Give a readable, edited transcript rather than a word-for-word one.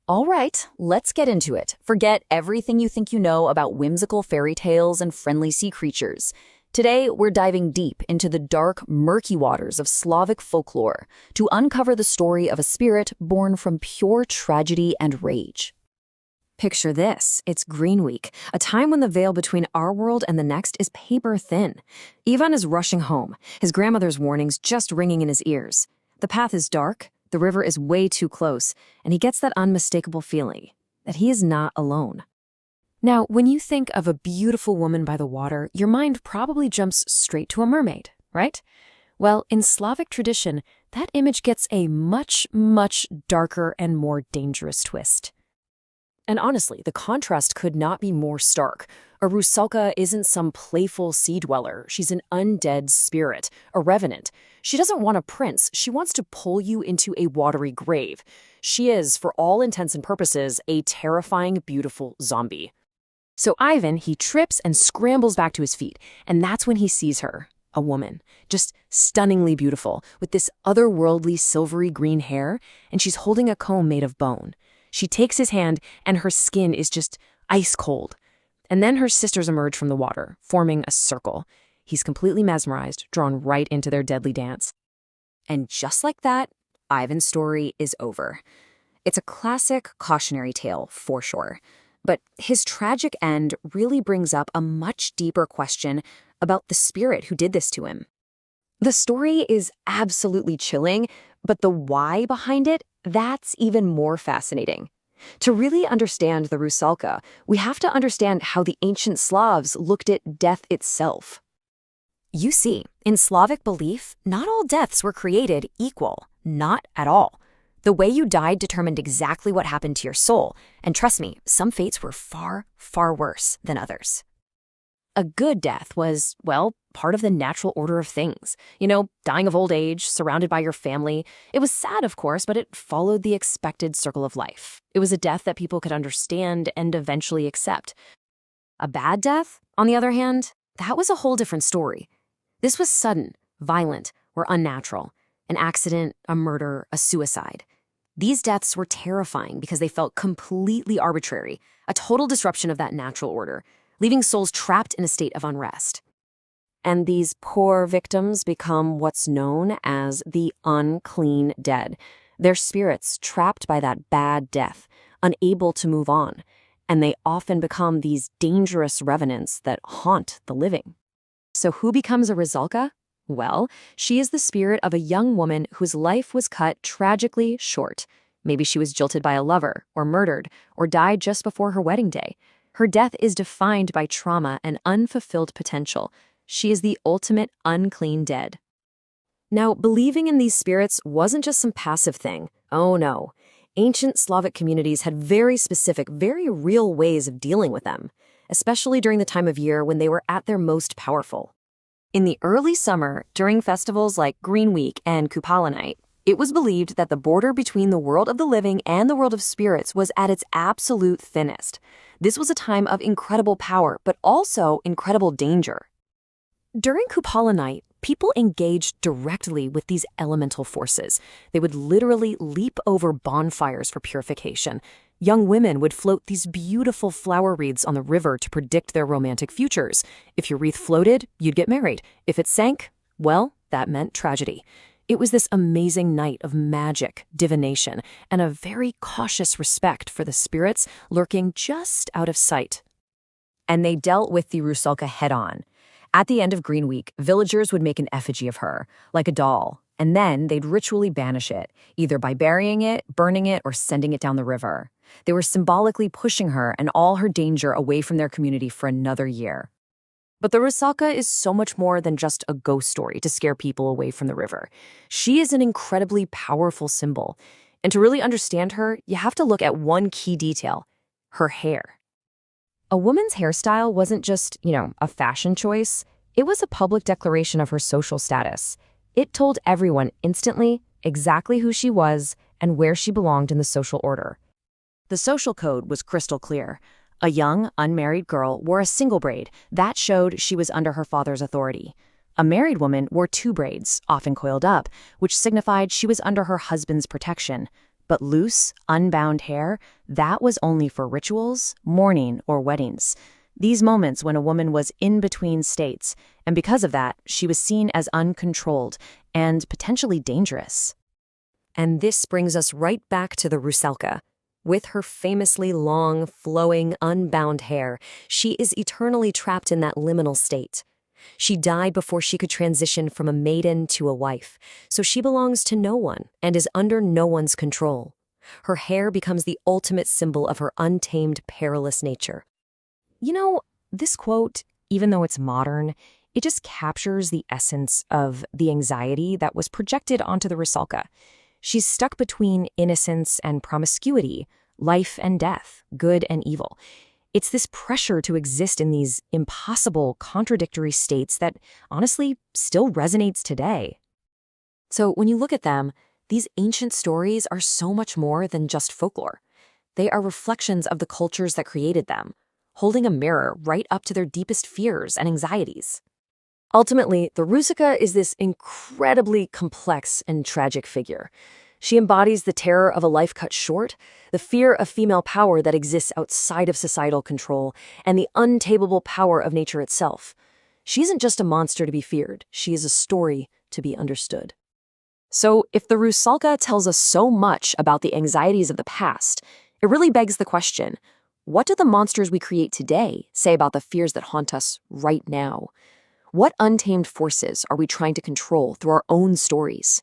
All right, let's get into it. Forget everything you think you know about whimsical fairy tales and friendly sea creatures. Today, we're diving deep into the dark, murky waters of Slavic folklore to uncover the story of a spirit born from pure tragedy and rage. Picture this. It's Green Week, a time when the veil between our world and the next is paper thin. Ivan is rushing home, his grandmother's warnings just ringing in his ears. The path is dark, the river is way too close, and he gets that unmistakable feeling that he is not alone. Now, when you think of a beautiful woman by the water, your mind probably jumps straight to a mermaid, right? Well, in Slavic tradition, that image gets a much, much darker and more dangerous twist. And honestly, the contrast could not be more stark. A rusalka isn't some playful sea dweller. She's an undead spirit, a revenant. She doesn't want a prince. She wants to pull you into a watery grave. She is, for all intents and purposes, a terrifying, beautiful zombie. So Ivan, he trips and scrambles back to his feet, and that's when he sees her, a woman, just stunningly beautiful, with this otherworldly silvery green hair, and she's holding a comb made of bone. She takes his hand, and her skin is just ice cold. And then her sisters emerge from the water, forming a circle. He's completely mesmerized, drawn right into their deadly dance. And just like that, Ivan's story is over. It's a classic cautionary tale, for sure. But his tragic end really brings up a much deeper question about the spirit who did this to him. The story is absolutely chilling, but the why behind it, that's even more fascinating. To really understand the rusalka, we have to understand how the ancient Slavs looked at death itself. You see, in Slavic belief, not all deaths were created equal, not at all. The way you died determined exactly what happened to your soul, and trust me, some fates were far, far worse than others. A good death was, well, part of the natural order of things. You know, dying of old age, surrounded by your family. It was sad, of course, but it followed the expected circle of life. It was a death that people could understand and eventually accept. A bad death, on the other hand, that was a whole different story. This was sudden, violent, or unnatural. An accident, a murder, a suicide. These deaths were terrifying because they felt completely arbitrary, a total disruption of that natural order, leaving souls trapped in a state of unrest. And these poor victims become what's known as the unclean dead. Their spirits trapped by that bad death, unable to move on, and they often become these dangerous revenants that haunt the living. So who becomes a rusalka? Well, she is the spirit of a young woman whose life was cut tragically short. Maybe she was jilted by a lover, or murdered, or died just before her wedding day. Her death is defined by trauma and unfulfilled potential. She is the ultimate unclean dead. Now, believing in these spirits wasn't just some passive thing. Oh no. Ancient Slavic communities had very specific, very real ways of dealing with them, especially during the time of year when they were at their most powerful. In the early summer, during festivals like Green Week and Kupala Night, it was believed that the border between the world of the living and the world of spirits was at its absolute thinnest. This was a time of incredible power, but also incredible danger. During Kupala Night, people engaged directly with these elemental forces. They would literally leap over bonfires for purification. Young women would float these beautiful flower wreaths on the river to predict their romantic futures. If your wreath floated, you'd get married. If it sank, well, that meant tragedy. It was this amazing night of magic, divination, and a very cautious respect for the spirits lurking just out of sight. And they dealt with the rusalka head-on. At the end of Green Week, villagers would make an effigy of her, like a doll, and then they'd ritually banish it, either by burying it, burning it, or sending it down the river. They were symbolically pushing her and all her danger away from their community for another year. But the rusalka is so much more than just a ghost story to scare people away from the river. She is an incredibly powerful symbol. And to really understand her, you have to look at one key detail: her hair. A woman's hairstyle wasn't just, a fashion choice. It was a public declaration of her social status. It told everyone instantly exactly who she was and where she belonged in the social order. The social code was crystal clear. A young, unmarried girl wore a single braid. That showed she was under her father's authority. A married woman wore two braids, often coiled up, which signified she was under her husband's protection. But loose, unbound hair, that was only for rituals, mourning, or weddings. These moments when a woman was in between states, and because of that, she was seen as uncontrolled and potentially dangerous. And this brings us right back to the rusalka. With her famously long, flowing, unbound hair, she is eternally trapped in that liminal state. She died before she could transition from a maiden to a wife, so she belongs to no one and is under no one's control. Her hair becomes the ultimate symbol of her untamed, perilous nature. You know, this quote, even though it's modern, it just captures the essence of the anxiety that was projected onto the rusalka. She's stuck between innocence and promiscuity, life and death, good and evil. It's this pressure to exist in these impossible, contradictory states that honestly still resonates today. So when you look at them, these ancient stories are so much more than just folklore. They are reflections of the cultures that created them, holding a mirror right up to their deepest fears and anxieties. Ultimately, the rusalka is this incredibly complex and tragic figure. She embodies the terror of a life cut short, the fear of female power that exists outside of societal control, and the untamable power of nature itself. She isn't just a monster to be feared, she is a story to be understood. So, if the rusalka tells us so much about the anxieties of the past, it really begs the question, what do the monsters we create today say about the fears that haunt us right now? What untamed forces are we trying to control through our own stories?